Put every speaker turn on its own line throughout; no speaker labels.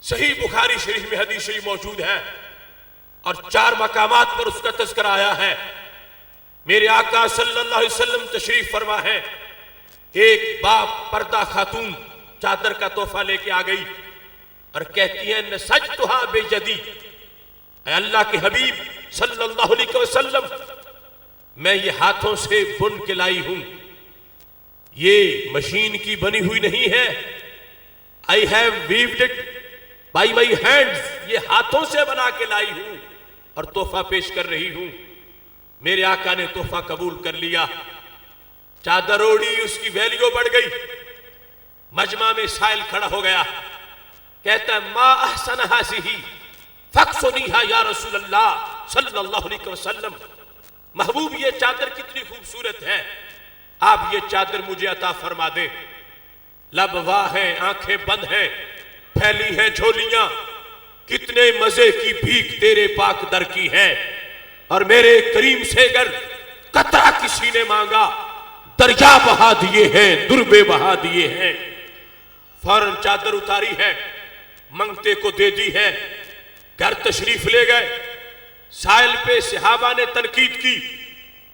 صحیح بخاری شریف میں حدیث شریف موجود ہے اور 4 مقامات پر اس کا تذکرہ آیا ہے۔ میرے آقا صلی اللہ علیہ وسلم تشریف فرما ہے، ایک باپ پردہ خاتون چادر کا تحفہ لے کے آ گئی اور کہتی ہے نسجتھا بیدی، اے اللہ کے حبیب صلی اللہ علیہ وسلم، میں یہ ہاتھوں سے بن کے لائی ہوں، یہ مشین کی بنی ہوئی نہیں ہے۔ I have weaved it by my hands، یہ ہاتھوں سے بنا کے لائی ہوں اور تحفہ پیش کر رہی ہوں۔ میرے آقا نے تحفہ قبول کر لیا، چادر اوڑی، اس کی ویلیو بڑھ گئی۔ مجمع میں سائل کھڑا ہو گیا، کہتا ہے ما احسن ہذہ فاقصنیھا یا رسول اللہ صلی اللہ علیہ وسلم، محبوب یہ چادر کتنی خوبصورت ہے، آپ یہ چادر مجھے عطا فرما دیں۔ لب واہ ہیں، آنکھیں بند ہیں، پھیلی ہیں جھولیاں، کتنے مزے کی بھیک تیرے پاک در کی ہے، اور میرے کریم سے اگر قطرہ کسی نے مانگا دریا بہا دیے ہیں، دربے بہا دیے ہیں۔ فوراً چادر اتاری ہے، منگتے کو دے دی ہے، گھر تشریف لے گئے۔ سائل پہ صحابہ نے تنقید کی،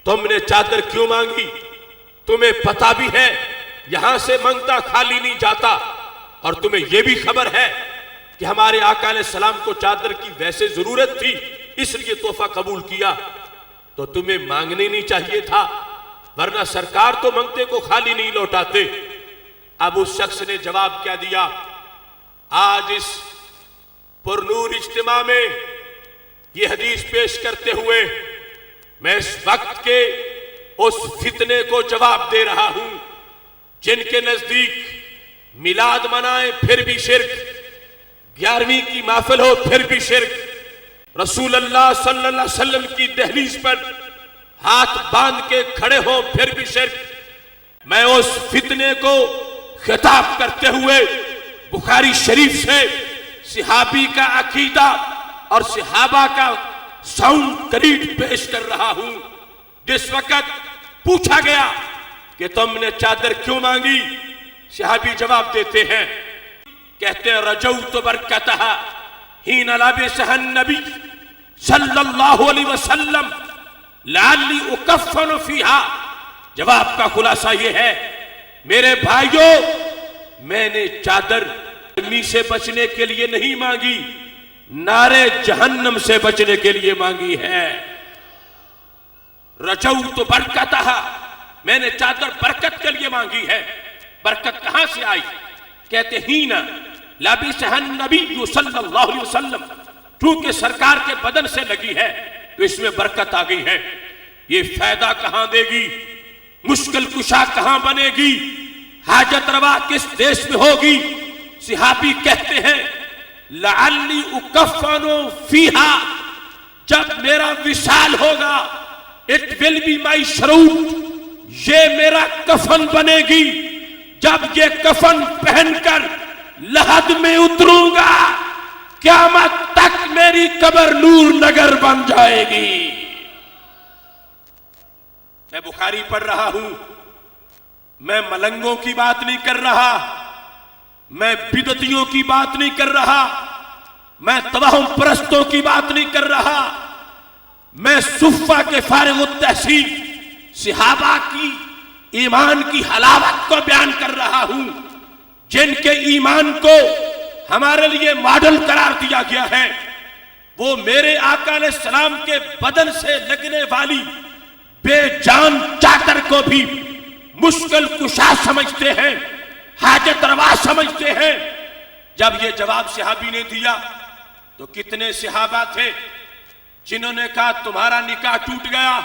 تم نے چادر کیوں مانگی؟ تمہیں پتہ بھی ہے یہاں سے منگتا خالی نہیں جاتا، اور تمہیں یہ بھی خبر ہے کہ ہمارے آقا علیہ السلام کو چادر کی ویسے ضرورت تھی، اس لیے تحفہ قبول کیا، تو تمہیں مانگنے نہیں چاہیے تھا، ورنہ سرکار تو منگتے کو خالی نہیں لوٹاتے۔ اب اس شخص نے جواب کیا دیا؟ آج اس پرنور اجتماع میں یہ حدیث پیش کرتے ہوئے میں اس وقت کے اس فتنے کو جواب دے رہا ہوں جن کے نزدیک میلاد منائے پھر بھی شرک، 11ویں کی محفل ہو پھر بھی شرک، رسول اللہ صلی اللہ علیہ وسلم کی دہلیز پر ہاتھ باندھ کے کھڑے ہوں پھر بھی شرک۔ میں اس فتنے کو خطاب کرتے ہوئے بخاری شریف سے صحابی کا عقیدہ اور صحابہ کا ساؤنڈ کریڈ پیش کر رہا ہوں۔ جس وقت پوچھا گیا کہ تم نے چادر کیوں مانگی، صحابی جواب دیتے ہیں، کہتے ہیں رجوت برکتہا حین لبسہا النبی صلی اللہ علیہ وسلم لعلی اکفن فیہا۔ جواب کا خلاصہ یہ ہے میرے بھائیوں، میں نے چادر گرمی سے بچنے کے لیے نہیں مانگی، نارے جہنم سے بچنے کے لیے مانگی ہے۔ رجوت برکتہا، میں نے چادر برکت کے لیے مانگی ہے۔ برکت کہاں سے آئی؟ کہتے ہینا لبسہا النبی صلی اللہ علیہ وسلم، چونکہ سرکار کے بدن سے لگی ہے تو اس میں برکت آ گئی ہے۔ یہ فائدہ کہاں دے گی؟ مشکل کشا کہاں بنے گی؟ حاجت روا کس دیش میں ہوگی؟ صحابی کہتے ہیں لعلی اکفن فیہا، جب میرا وصال ہوگا اٹ ول بی مائی شروط، یہ میرا کفن بنے گی، جب یہ کفن پہن کر لحد میں اتروں گا قیامت تک میری قبر نور نگر بن جائے گی۔ میں بخاری پڑھ رہا ہوں، میں ملنگوں کی بات نہیں کر رہا، میں بدعتیوں کی بات نہیں کر رہا، میں توہم پرستوں کی بات نہیں کر رہا، میں صفہ کے فارغ التحصیل صحابہ کی ایمان کی حلاوت کو بیان کر رہا ہوں، جن کے ایمان کو ہمارے لیے ماڈل قرار دیا گیا ہے۔ وہ میرے آقا علیہ السلام کے بدن سے لگنے والی بے جان چادر کو بھی مشکل کشا سمجھتے ہیں، حاجت روا سمجھتے ہیں۔ جب یہ جواب صحابی نے دیا تو کتنے صحابہ تھے جنہوں نے کہا تمہارا نکاح ٹوٹ گیا،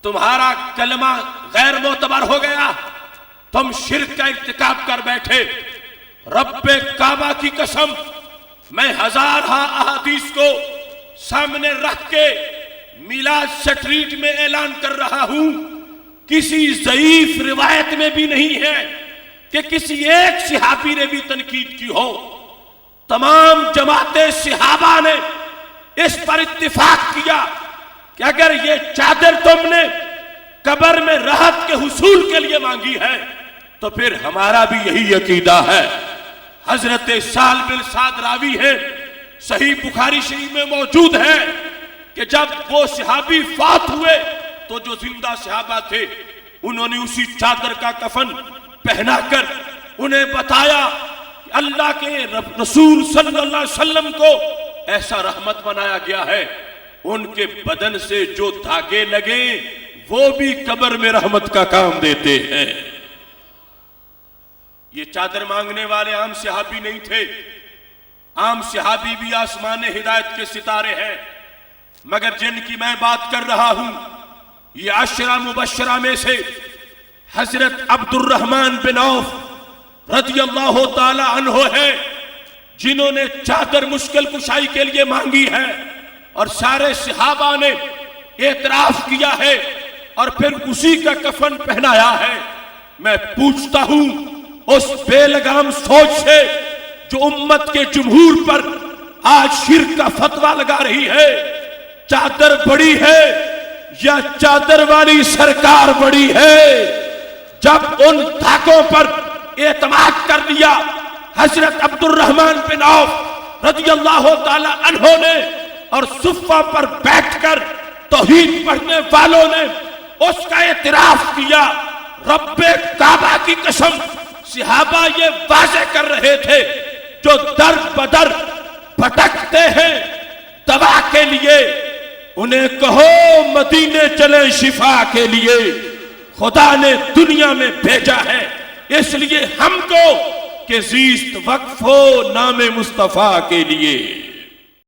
تمہارا کلمہ غیر معتبر ہو گیا، تم شرک کا ارتکاب کر بیٹھے۔ رب کعبہ کی قسم، میں ہزارہ احادیث کو سامنے رکھ کے میلاد سٹریٹ میں اعلان کر رہا ہوں، کسی ضعیف روایت میں بھی نہیں ہے کہ کسی ایک صحابی نے بھی تنقید کی ہو۔ تمام جماعت صحابہ نے اس پر اتفاق کیا کہ اگر یہ چادر تم نے قبر میں راحت کے حصول کے لیے مانگی ہے تو پھر ہمارا بھی یہی عقیدہ ہے، حضرت سال بن سعد راوی ہے، صحیح بخاری شریف میں موجود ہے کہ جب وہ صحابی فات ہوئے تو جو زندہ صحابہ تھے انہوں نے اسی چادر کا کفن پہنا کر انہیں بتایا کہ اللہ کے رسول صلی اللہ علیہ وسلم کو ایسا رحمت بنایا گیا ہے، ان کے بدن سے جو دھاگے لگے وہ بھی قبر میں رحمت کا کام دیتے ہیں۔ یہ چادر مانگنے والے عام صحابی نہیں تھے، عام صحابی بھی آسمان ہدایت کے ستارے ہیں، مگر جن کی میں بات کر رہا ہوں یہ عشرہ مبشرہ میں سے حضرت عبد الرحمن بن عوف رضی اللہ تعالی عنہ ہے، جنہوں نے چادر مشکل کشائی کے لیے مانگی ہے اور سارے صحابہ نے اعتراف کیا ہے اور پھر اسی کا کفن پہنایا ہے۔ میں پوچھتا ہوں اس بے لگام سوچ سے جو امت کے جمہور پر آج شرک کا فتویٰ لگا رہی ہے، چادر بڑی ہے یا چادر والی سرکار بڑی ہے؟ جب ان دھاگوں پر اعتماد کر لیا حضرت عبد الرحمن بن عوف رضی اللہ تعالی عنہ نے اور صفہ پر بیٹھ کر توحید پڑھنے والوں نے اس کا اعتراف کیا، رب کعبہ کی قسم صحابہ یہ واضح کر رہے تھے جو در بدر بھٹکتے ہیں دوا کے لیے انہیں کہو مدینے چلیں شفا کے لیے، خدا نے دنیا میں بھیجا ہے اس لیے ہم کو کہ زیست وقف ہو نام مصطفیٰ کے لیے۔